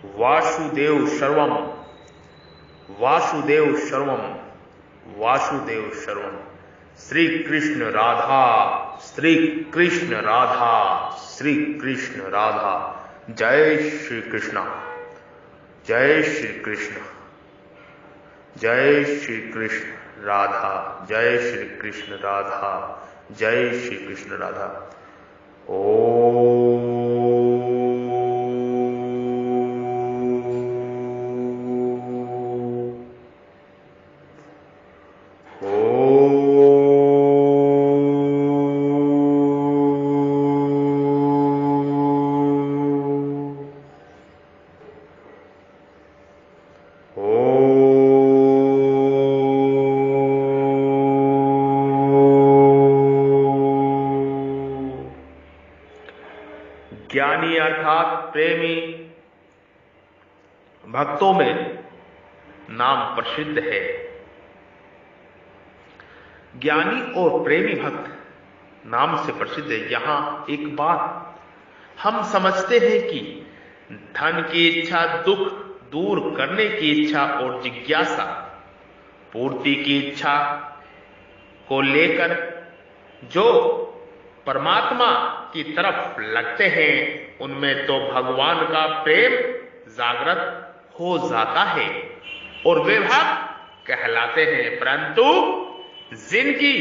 वासुदेव सर्वम, वासुदेव सर्वम, वासुदेव सर्वम। श्री कृष्ण राधा, श्री कृष्ण राधा, श्री कृष्ण राधा। जय श्री कृष्ण, जय श्री कृष्ण, जय श्री कृष्ण राधा, जय श्री कृष्ण राधा, जय श्री कृष्ण राधा। ओ ज्ञानी अर्थात प्रेमी भक्तों में नाम प्रसिद्ध है। ज्ञानी और प्रेमी भक्त नाम से प्रसिद्ध है। यहां एक बात हम समझते हैं कि धन की इच्छा, दुख दूर करने की इच्छा और जिज्ञासा पूर्ति की इच्छा को लेकर जो परमात्मा की तरफ लगते हैं, उनमें तो भगवान का प्रेम जागृत हो जाता है और वे भक्त कहलाते हैं। परंतु जिनकी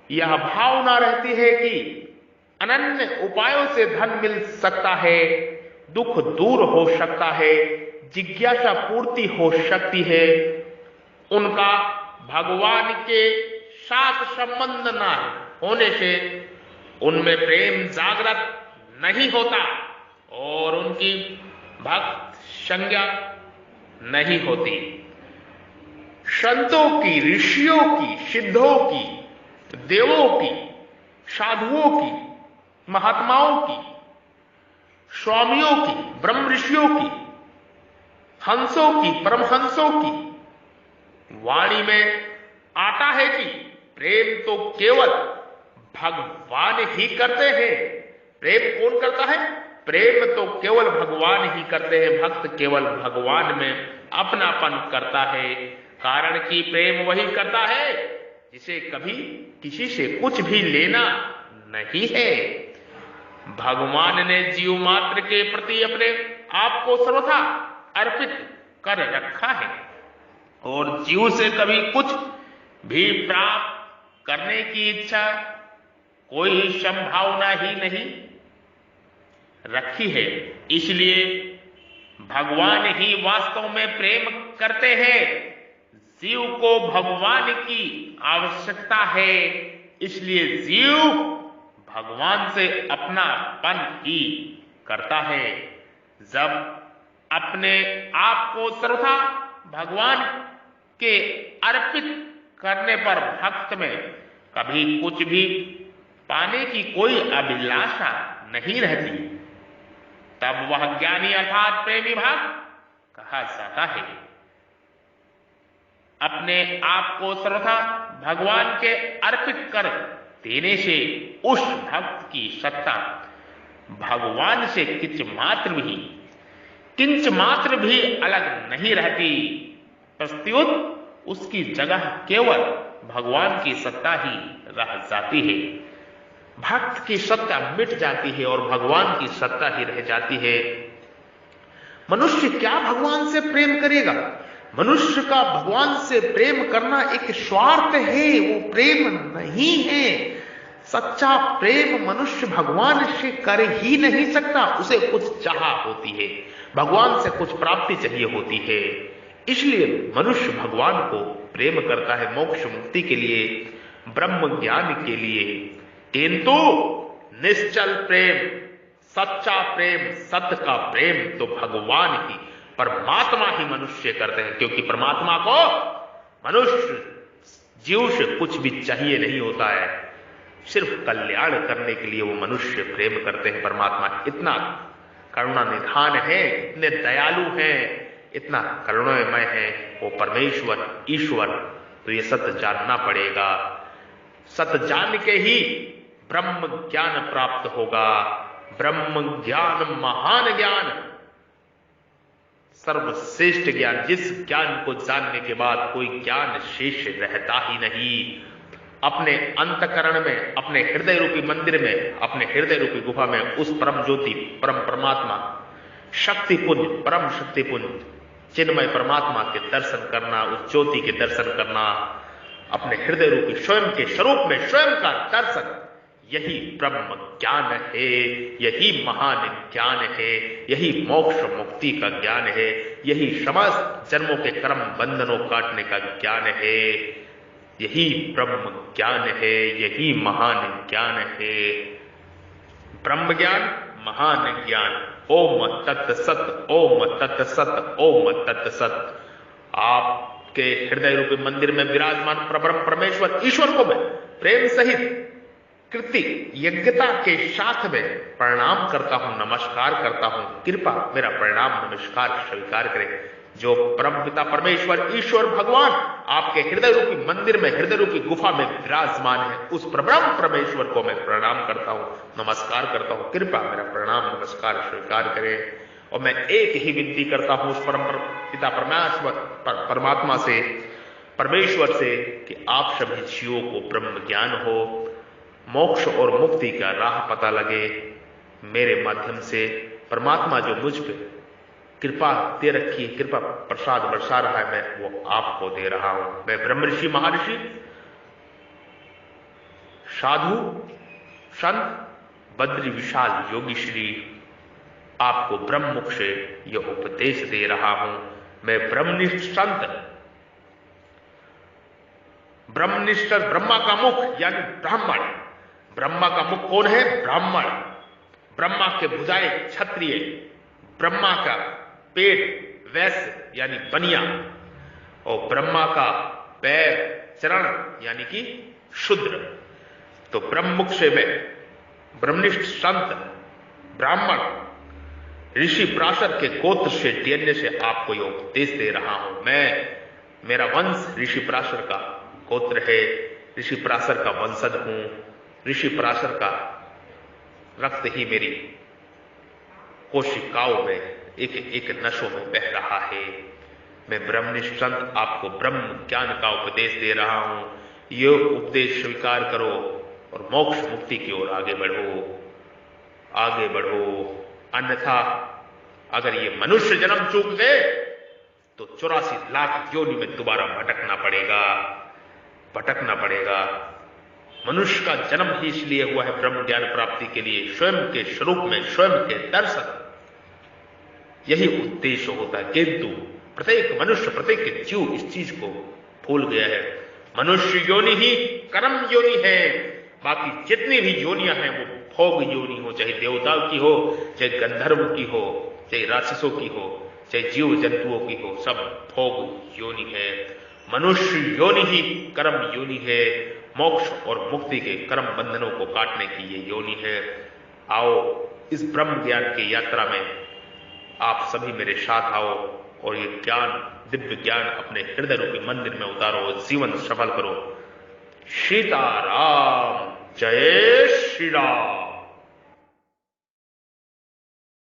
यह भावना रहती है कि अनन्य उपायों से धन मिल सकता है, दुख दूर हो सकता है, जिज्ञासा पूर्ति हो सकती है, उनका भगवान के साथ संबंध न होने से उनमें प्रेम जागृत नहीं होता और उनकी भक्त संज्ञा नहीं होती। संतों की, ऋषियों की, सिद्धों की, देवों की, साधुओं की, महात्माओं की, स्वामियों की, ब्रह्म ऋषियों की, हंसों की, परमहंसों की वाणी में आता है कि प्रेम तो केवल भगवान ही करते हैं। प्रेम कौन करता है? प्रेम तो केवल भगवान ही करते हैं। भक्त केवल भगवान में अपनापन करता है, कारण कि प्रेम वही करता है जिसे कभी किसी से कुछ भी लेना नहीं है। भगवान ने जीव मात्र के प्रति अपने आप को सर्वथा अर्पित कर रखा है और जीव से कभी कुछ भी प्राप्त करने की इच्छा, कोई संभावना ही नहीं रखी है। इसलिए भगवान ही वास्तव में प्रेम करते हैं। जीव को भगवान की आवश्यकता है, इसलिए जीव भगवान से अपनापन ही करता है। जब अपने आप को सर्वथा भगवान के अर्पित करने पर भक्त में कभी कुछ भी पाने की कोई अभिलाषा नहीं रहती, तब वह ज्ञानी अर्थात प्रेमी भक्त कहा जाता है। अपने आप को सर्वथा भगवान के अर्पित कर देने से उस भक्त की सत्ता भगवान से किंच मात्र भी अलग नहीं रहती। प्रत्युत उसकी जगह केवल भगवान की सत्ता ही रह जाती है। भक्त की सत्ता मिट जाती है और भगवान की सत्ता ही रह जाती है। मनुष्य क्या भगवान से प्रेम करेगा? मनुष्य का भगवान से प्रेम करना एक स्वार्थ है, वो प्रेम नहीं है। सच्चा प्रेम मनुष्य भगवान से कर ही नहीं सकता। उसे कुछ चाह होती है, भगवान से कुछ प्राप्ति चाहिए होती है, इसलिए मनुष्य भगवान को प्रेम करता है मोक्ष मुक्ति के लिए, ब्रह्म ज्ञान के लिए। किंतु निश्चल प्रेम, सच्चा प्रेम, सत्य का प्रेम तो भगवान ही, परमात्मा ही मनुष्य करते हैं, क्योंकि परमात्मा को मनुष्य जीव से कुछ भी चाहिए नहीं होता है, सिर्फ कल्याण करने के लिए वो मनुष्य प्रेम करते हैं। परमात्मा इतना करुणा निधान है, इतने दयालु हैं, इतना करुणामय है वो परमेश्वर ईश्वर। तो ये सत्य जानना पड़ेगा। सत्य जान के ही ब्रह्म ज्ञान प्राप्त होगा। ब्रह्म ज्ञान महान ज्ञान, सर्वश्रेष्ठ ज्ञान, जिस ज्ञान को जानने के बाद कोई ज्ञान शेष रहता ही नहीं। अपने अंतकरण में, अपने हृदय रूपी मंदिर में, अपने हृदय रूपी गुफा में उस परम ज्योति, परम परमात्मा, शक्तिपुंज, परम शक्तिपुंज, चिन्मय परमात्मा के दर्शन करना, उस ज्योति के दर्शन करना, अपने हृदय रूपी स्वयं के स्वरूप में स्वयं का दर्शन, यही ब्रह्म ज्ञान है, यही महान ज्ञान है, यही मोक्ष मुक्ति का ज्ञान है, यही समस्त जन्मों के कर्म बंधनों काटने का ज्ञान है, यही ब्रह्म ज्ञान है, यही महान ज्ञान है। ब्रह्म ज्ञान, महान ज्ञान। ओम तत्सत, ओम तत्सत, ओम तत्सत। आपके हृदय रूपी मंदिर में विराजमान परब्रह्म परमेश्वर ईश्वर को मैं प्रेम सहित कृति यज्ञता के साथ में प्रणाम करता हूं, नमस्कार करता हूं। कृपा मेरा प्रणाम नमस्कार स्वीकार करें। जो परम पिता परमेश्वर ईश्वर भगवान आपके हृदय रूपी मंदिर में, हृदय रूपी गुफा में विराजमान है, उस परब्रह्म परमेश्वर को मैं प्रणाम करता हूं, नमस्कार करता हूं। कृपा मेरा प्रणाम नमस्कार स्वीकार करें। और मैं एक ही विनती करता हूं उस परम पिता परमात्मा से, परमेश्वर से, कि आप सभी जीवों को ब्रह्म ज्ञान हो, मोक्ष और मुक्ति का राह पता लगे। मेरे माध्यम से परमात्मा जो मुझ पे कृपा दे रखी, कृपा प्रसाद बरसा रहा है, मैं वो आपको दे रहा हूं। मैं ब्रह्म ऋषि, महर्षि, साधु, संत, बद्री विशाल योगी श्री आपको ब्रह्ममुख से यह उपदेश दे रहा हूं। मैं ब्रह्मनिष्ठ संत, ब्रह्मनिष्ठ, ब्रह्मा का मुख यानी ब्राह्मण। ब्रह्मा का मुख कौन है? ब्राह्मण। ब्रह्मा के भुजाएं क्षत्रिय, ब्रह्मा का पेट वैश्य यानी बनिया, और ब्रह्मा का पैर चरण यानी कि शूद्र। तो ब्रह्ममुख से मैं ब्रह्मनिष्ठ संत, ब्राह्मण, ऋषि प्राशर के गोत्र से, डीएनए से आपको यह उपदेश दे रहा हूं। मेरा वंश ऋषि प्राशर का गोत्र है, ऋषि प्राशर का वंशज हूं। ऋषि प्राशर का रक्त ही मेरी कोशिकाओं में, एक एक नसों में बह रहा है। मैं ब्रह्मनिष्ठ संत आपको ब्रह्म ज्ञान का उपदेश दे रहा हूं। यह उपदेश स्वीकार करो और मोक्ष मुक्ति की ओर आगे बढ़ो, आगे बढ़ो। अन्यथा अगर ये मनुष्य जन्म चूक गए तो 84 लाख योनि में दोबारा भटकना पड़ेगा। मनुष्य का जन्म ही इसलिए हुआ है ब्रह्म ज्ञान प्राप्ति के लिए, स्वयं के स्वरूप में, स्वयं के दर्शन, यही उद्देश्य होता है। किंतु प्रत्येक मनुष्य, प्रत्येक जीव इस चीज को भूल गया है। मनुष्य योनि ही कर्म योनि है, बाकी जितनी भी योनियां हैं वो भोग योनि हो, चाहे देवताओं की हो, चाहे गंधर्व की हो, चाहे राक्षसों की हो, चाहे जीव जंतुओं की हो, सब भोग योनि है। मनुष्य योनि ही कर्म योनि है। मोक्ष और मुक्ति के कर्म बंधनों को काटने की ये योनि है। आओ इस ब्रह्म ज्ञान की यात्रा में आप सभी मेरे साथ आओ और ये ज्ञान, दिव्य ज्ञान अपने हृदय रूपी मंदिर में उतारो, जीवन सफल करो। सीताराम, जय श्री राम।